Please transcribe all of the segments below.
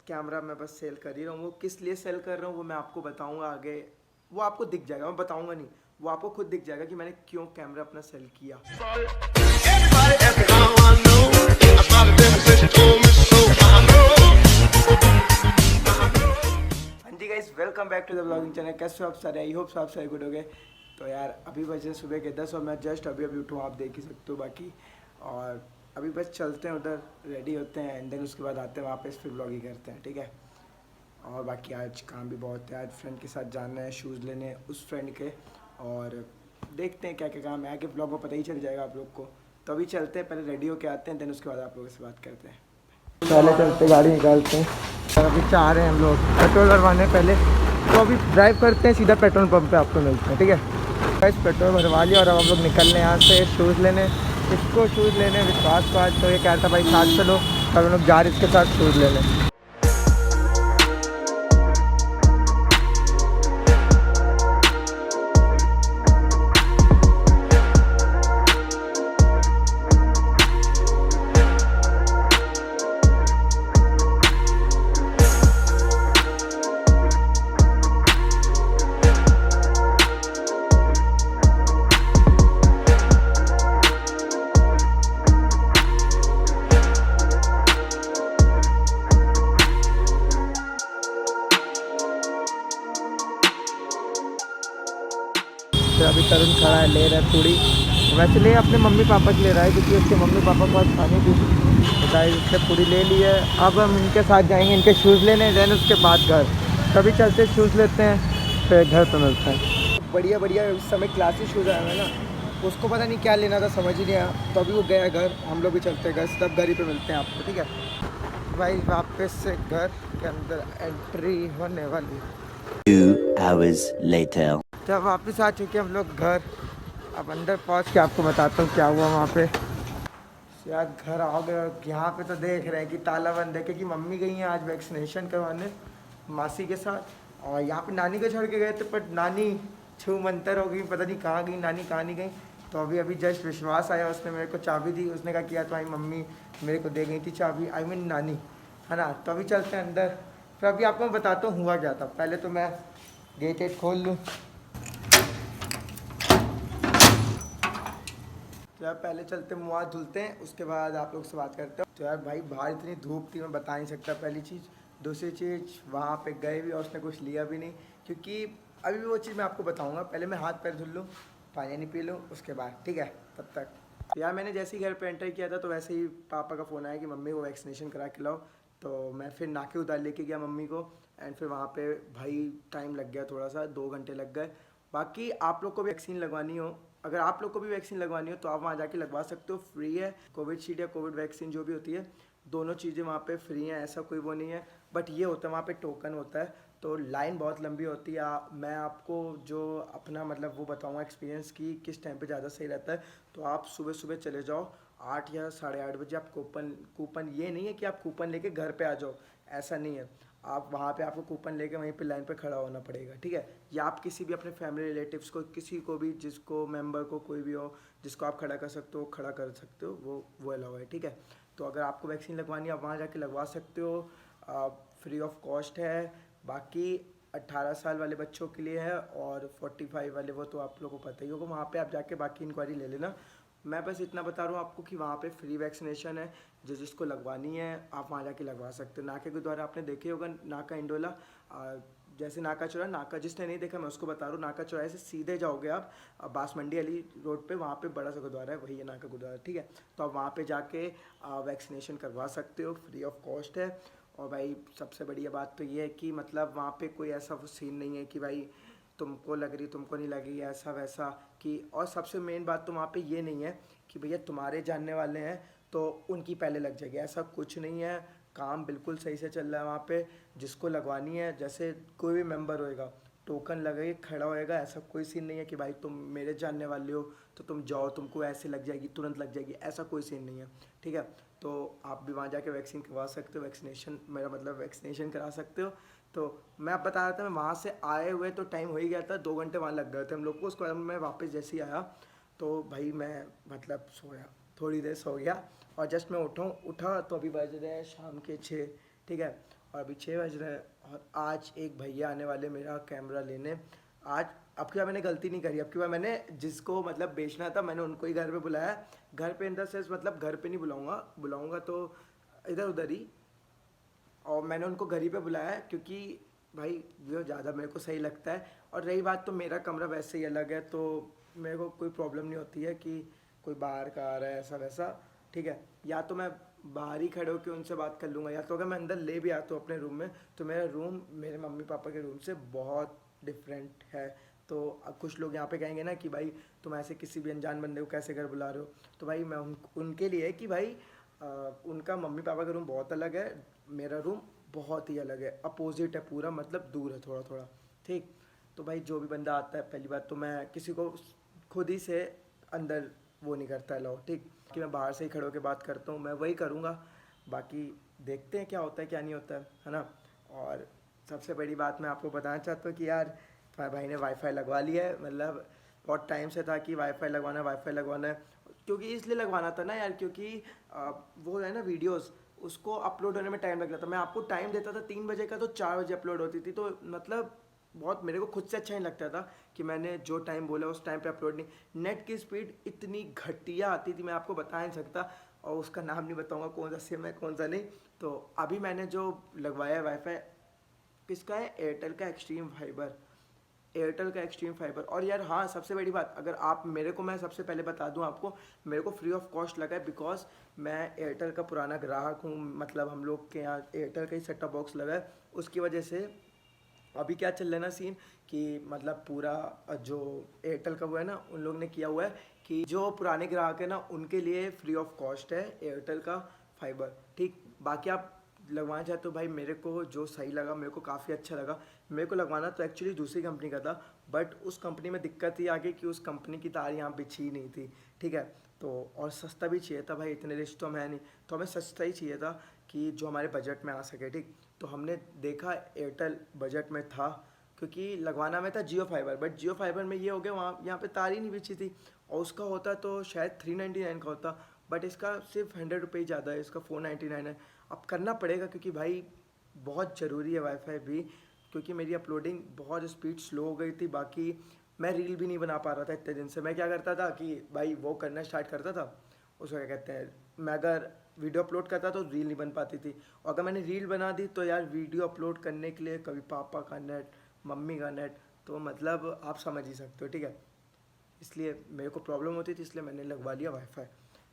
Camera मैं बस cell कर ही रहा हूँ। वो किस लिए सेल कर रहा हूँ वो मैं आपको बताऊँगा आगे, वो आपको दिख जाएगा, मैं बताऊँगा नहीं, वो आपको खुद दिख जाएगा कि मैंने क्यों कैमरा अपना सेल किया। हाँ जी guys, welcome back to the blogging channel. कैसे हो आप सारे? आई होप आप सारे गुड हो गए। तो यार अभी बजे सुबह के 10 और मैं जस्ट अभी उठूँ, आप देख ही सकते हो बाकी। और अभी बस चलते हैं उधर, रेडी होते हैं एंड देन उसके बाद आते हैं वापस, फिर ब्लॉगिंग करते हैं, ठीक है। और बाकी आज काम भी बहुत है, आज फ्रेंड के साथ जाना है शूज़ लेने उस फ्रेंड के, और देखते हैं क्या क्या काम है, आगे ब्लॉग में पता ही चल जाएगा आप लोग को। तो अभी चलते हैं, पहले रेडी होके आते हैं, देन उसके बाद आप लोगों से बात करते हैं। पहले चलते गाड़ी निकालते हैं और अभी चाह रहे हैं हम लोग पेट्रोल भरवाने पहले, तो अभी ड्राइव करते हैं सीधा पेट्रोल पंप पे आपको मिलते हैं, ठीक है। गाइस पेट्रोल भरवा लिया और अब हम लोग निकल रहे हैं यहाँ से शूज़ लेने, इसको शूज़ लेने विश्वास को। आज तो ये कह रहा था भाई साथ चलो, तब हम लोग जा रहे इसके साथ शूज़ लेने। तो अभी तरुण खड़ा है, ले रहा है पूड़ी, वैसे ले अपने मम्मी पापा के ले रहा है क्योंकि उसके मम्मी पापा को आज खानी थी, बताइए उससे पूड़ी ले ली है। अब हम इनके साथ जाएंगे इनके शूज़ लेने, देन उसके बाद घर। कभी चलते शूज़ लेते हैं फिर घर पर मिलते हैं। बढ़िया बढ़िया उस समय क्लासिक शूज़ आया है ना, उसको पता नहीं क्या लेना था, समझ ही नहीं आया, तो अभी वो गया घर, हम लोग भी चलते हैं घर, तब घर ही पर मिलते हैं आपको, ठीक है भाई। वापस से घर के अंदर एंट्री होने वाली। 2 hours later. जब वापस आ चुके हम लोग घर, अब अंदर पहुंच के आपको बताता हूँ क्या हुआ वहाँ पे। शायद घर आ गए और यहाँ पे तो देख रहे हैं कि ताला बंद है, क्योंकि मम्मी गई हैं आज वैक्सीनेशन करवाने मासी के साथ, और यहाँ पे नानी को छोड़ के गए थे, पर नानी छू मंतर हो गई, पता नहीं कहाँ गई नानी, कहाँ नहीं गई। तो अभी अभी जस्ट विश्वास आया, उसने मेरे को चाबी दी, उसने कहा किया तो आई मम्मी मेरे को दे गई थी चाबी, आई मीन नानी, है ना। तो अभी चलते हैं अंदर, फिर अभी आपको मैं बताता हूँ हुआ क्या था। पहले तो मैं गेट वेट खोल लूँ। तो यार पहले चलते मुँह हाथ धुलते हैं, उसके बाद आप लोग से बात करते हैं। तो यार भाई बाहर इतनी धूप थी, मैं बता नहीं सकता, पहली चीज़। दूसरी चीज़ वहाँ पे गए भी और उसने कुछ लिया भी नहीं, क्योंकि अभी भी वो चीज़ मैं आपको बताऊँगा। पहले मैं हाथ पैर धुल लूँ, पानी नहीं पी लूँ, उसके बाद, ठीक है। तब तक तो यार मैंने जैसे ही घर पर एंटर किया था तो वैसे ही पापा का फ़ोन आया कि मम्मी को वैक्सीनेशन करा के लाओ। तो मैं फिर नाके उतार लेके गया मम्मी को, एंड फिर वहाँ पे भाई टाइम लग गया थोड़ा सा, 2 घंटे लग गए। बाकी आप लोग को भी वैक्सीन लगवानी हो, अगर आप लोग को भी वैक्सीन लगवानी हो तो आप वहाँ जाके लगवा सकते हो, फ्री है। कोविशील्ड या कोविड वैक्सीन जो भी होती है, दोनों चीज़ें वहाँ पे फ्री हैं, ऐसा कोई वो नहीं है। बट ये होता है वहाँ पे टोकन होता है, तो लाइन बहुत लंबी होती है। मैं आपको जो अपना मतलब वो बताऊँगा एक्सपीरियंस की किस टाइम पे ज़्यादा सही रहता है। तो आप सुबह सुबह चले जाओ 8 या 8:30 बजे। आप कूपन ये नहीं है कि आप कूपन लेके घर पे आ जाओ, ऐसा नहीं है। आप वहाँ पे आपको कूपन लेके वहीं पे लाइन पे खड़ा होना पड़ेगा, ठीक है। या आप किसी भी अपने फैमिली रिलेटिव्स को, किसी को भी, जिसको मेंबर को कोई भी हो जिसको आप खड़ा कर सकते हो, खड़ा कर सकते हो, वो अलाउ है, ठीक है। तो अगर आपको वैक्सीन लगवानी है आप वहाँ जाके लगवा सकते हो, फ्री ऑफ कॉस्ट है। बाकी 18 साल वाले बच्चों के लिए है, और 45 वाले वो तो आप लोगों को पता ही होगा, वहाँ पे आप जाके बाकी इंक्वायरी ले लेना। मैं बस इतना बता रहा हूँ आपको कि वहाँ पे फ्री वैक्सीनेशन है, जिसको लगवानी है आप वहाँ जाके लगवा सकते हो। नाके के द्वारा आपने देखे होगा नाका इंडोला, जैसे नाका चौराहा, नाका जिसने नहीं देखा मैं उसको बता रहा हूँ, नाका चौराहे से सीधे जाओगे आप बास मंडी वाली रोड पे, वहाँ पे बड़ा सा गुरुद्वारा है, वही है नाका गुरुद्वारा, ठीक है। तो आप वहाँ पे जाके वैक्सीनेशन करवा सकते हो, फ्री ऑफ कॉस्ट है। और भाई सबसे बढ़िया बात तो ये है कि मतलब वहाँ पे कोई ऐसा सीन नहीं है कि भाई तुमको लग रही तुमको नहीं लगी, ऐसा वैसा कि। और सबसे मेन बात तो वहाँ पे ये नहीं है कि भैया तुम्हारे जानने वाले हैं तो उनकी पहले लग जाएगी, ऐसा कुछ नहीं है। काम बिल्कुल सही से चल रहा है वहाँ पे। जिसको लगवानी है, जैसे कोई भी मेंबर होएगा, टोकन लगे खड़ा होएगा, ऐसा कोई सीन नहीं है कि भाई तुम मेरे जानने वाले हो तो तुम जाओ तुमको ऐसे लग जाएगी, तुरंत लग जाएगी, ऐसा कोई सीन नहीं है, ठीक है। तो आप भी वहाँ जाके वैक्सीन करवा सकते हो, वैक्सीनेशन मेरा मतलब वैक्सीनेशन करा सकते हो। तो मैं आप बता रहा था, मैं वहाँ से आए हुए तो टाइम हो ही गया था, 2 घंटे वहाँ लग गए थे हम लोग को। उसके बाद मैं वापस जैसे ही आया तो भाई मैं मतलब सोया, थोड़ी देर सो गया, और जस्ट मैं उठा तो अभी बज रहे हैं शाम के 6, ठीक है। और अभी 6 बज रहे हैं और आज एक भैया आने वाले मेरा कैमरा लेने। आज अब की बार मैंने गलती नहीं करी, अब की बार मैंने जिसको मतलब बेचना था मैंने उनको ही घर पे बुलाया। घर पे इन द सेंस मतलब घर पे नहीं बुलाऊंगा तो इधर उधर ही, और मैंने उनको घर ही पे बुलाया है क्योंकि भाई वो ज़्यादा मेरे को सही लगता है। और रही बात तो मेरा कमरा वैसे ही अलग है, तो मेरे को कोई प्रॉब्लम नहीं होती है कि कोई बाहर का आ रहा है ऐसा वैसा, ठीक है। या तो मैं बाहर ही खड़े होकर उनसे बात कर लूँगा, या तो अगर मैं अंदर ले भी आता हूँ अपने रूम में तो मेरा रूम मेरे मम्मी पापा के रूम से बहुत डिफरेंट है। तो अब कुछ लोग यहाँ पे कहेंगे ना कि भाई तुम ऐसे किसी भी अनजान बंदे को कैसे घर बुला रहे हो, तो भाई मैं उनके लिए कि भाई उनका मम्मी पापा का रूम बहुत अलग है, मेरा रूम बहुत ही अलग है, अपोजिट है पूरा, मतलब दूर है थोड़ा थोड़ा, ठीक। तो भाई जो भी बंदा आता है पहली बात तो मैं किसी को खुद ही से अंदर वो नहीं करता अलाउ, ठीक, कि मैं बाहर से ही खड़े होकर बात करता हूँ, मैं वही करूँगा। बाकी देखते हैं क्या होता है क्या नहीं होता है ना। और सबसे बड़ी बात मैं आपको बताना चाहता हूँ कि यार भाई ने वाईफाई लगवा लिया है, मतलब बहुत टाइम से था कि वाईफाई लगवाना है, क्योंकि इसलिए लगवाना था ना यार, क्योंकि वो है ना वीडियोस उसको अपलोड होने में टाइम लग रहा था। मैं आपको टाइम देता था 3 बजे का तो 4 बजे अपलोड होती थी, तो मतलब बहुत मेरे को खुद से अच्छा नहीं लगता था कि मैंने जो टाइम बोला उस टाइम पे अपलोड नहीं। नेट की स्पीड इतनी घटिया आती थी मैं आपको बता नहीं सकता, और उसका नाम नहीं बताऊंगा कौन सा सिम है कौन सा नहीं। तो अभी मैंने जो लगवाया है वाईफाई किसका है, एयरटेल का एक्सट्रीम फाइबर। और यार हाँ सबसे बड़ी बात, अगर आप मेरे को, मैं सबसे पहले बता दूं आपको, मेरे को फ्री ऑफ कॉस्ट लगा है बिकॉज मैं एयरटेल का पुराना ग्राहक हूँ, मतलब हम लोग के यहाँ एयरटेल का ही सेट टॉप बॉक्स लगा है। उसकी वजह से अभी क्या चल रहा है ना सीन कि मतलब पूरा जो एयरटेल का वो है ना, उन लोग ने किया हुआ है कि जो पुराने ग्राहक है ना उनके लिए फ्री ऑफ कॉस्ट है एयरटेल का फाइबर, ठीक। बाकी आप लगवाना चाहते हो भाई, मेरे को जो सही लगा, मेरे को काफ़ी अच्छा लगा। मेरे को लगवाना तो एक्चुअली दूसरी कंपनी का था, बट उस कंपनी में दिक्कत ये आ गई कि उस कंपनी की तार यहाँ बिछी ही नहीं थी, ठीक है। तो और सस्ता भी चाहिए था भाई, इतने रिच तो हम है नहीं, तो हमें सस्ता ही चाहिए था कि जो हमारे बजट में आ सके, ठीक। तो हमने देखा एयरटेल बजट में था, क्योंकि लगवाना में था जियो फाइबर, बट जियो फाइबर में ये हो गया वहाँ यहाँ पे तार ही नहीं बिछी थी, और उसका होता तो शायद 399 का होता, बट इसका सिर्फ 100 रुपये ज़्यादा है, इसका 499 है। अब करना पड़ेगा क्योंकि भाई बहुत ज़रूरी है वाईफाई भी, क्योंकि मेरी अपलोडिंग बहुत स्पीड स्लो हो गई थी। बाकी मैं रील भी नहीं बना पा रहा था इतने दिन से। मैं क्या करता था कि भाई वो करना स्टार्ट करता था, उसको क्या कहते हैं, मैं अगर वीडियो अपलोड करता तो रील नहीं बन पाती थी, और अगर मैंने रील बना दी तो यार वीडियो अपलोड करने के लिए कभी पापा का नेट, मम्मी का नेट, तो मतलब आप समझ ही सकते हो, ठीक है। इसलिए मेरे को प्रॉब्लम होती थी, इसलिए मैंने लगवा लिया वाईफाई।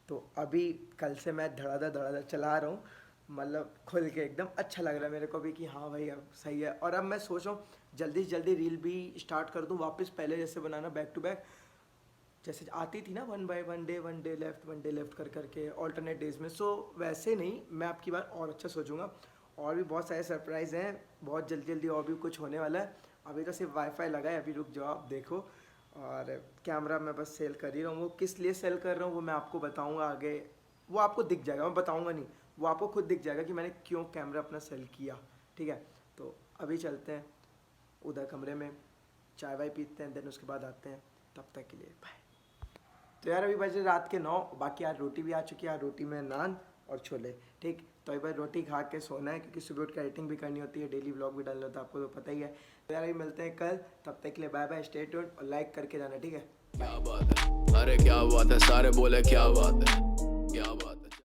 तो अभी कल से मैं धड़ाधड़ चला रहा हूँ, मतलब खुल के एकदम अच्छा लग रहा है मेरे को भी कि हाँ भाई अब सही है। और अब मैं सोच रहा हूँ जल्दी से जल्दी रील भी स्टार्ट कर दूँ वापस, पहले जैसे बनाना बैक टू बैक, जैसे आती थी ना 1 बाय 1 डे 1 डे लेफ्ट कर करके ऑल्टरनेट डेज में। सो वैसे नहीं, मैं आपकी बार और अच्छा सोचूंगा, और भी बहुत सारे सरप्राइज़ हैं, बहुत जल्दी जल्दी और भी कुछ होने वाला है। अभी तो सिर्फ वाईफाई लगा है, अभी रुक जाओ आप देखो। और कैमरा मैं बस सेल कर ही रहा हूँ, वो किस लिए सेल कर रहा हूँ वो मैं आपको बताऊँगा आगे, वो आपको दिख जाएगा, मैं बताऊँगा नहीं, वो आपको खुद दिख जाएगा कि मैंने क्यों कैमरा अपना सेल किया, ठीक है। तो अभी चलते हैं उधर कमरे में, चाय वाय पीते हैं, देन उसके बाद आते हैं। तब तक के लिए बाय। तो यार अभी बजे रात के 9, बाकी यार रोटी भी आ चुकी है, यार रोटी में नान और छोले, ठीक। तो एक बार रोटी खा के सोना है, क्योंकि सुबह उठ के एडिटिंग भी करनी होती है, डेली व्लॉग भी डालना होता है, आपको तो पता ही है। तो यार अभी मिलते हैं कल, तब तक के लिए बाय बाय, स्टे ट्यून्ड और लाइक करके जाना, ठीक है। क्या बात है, अरे क्या बात है, सारे बोले क्या बात है, क्या बात है।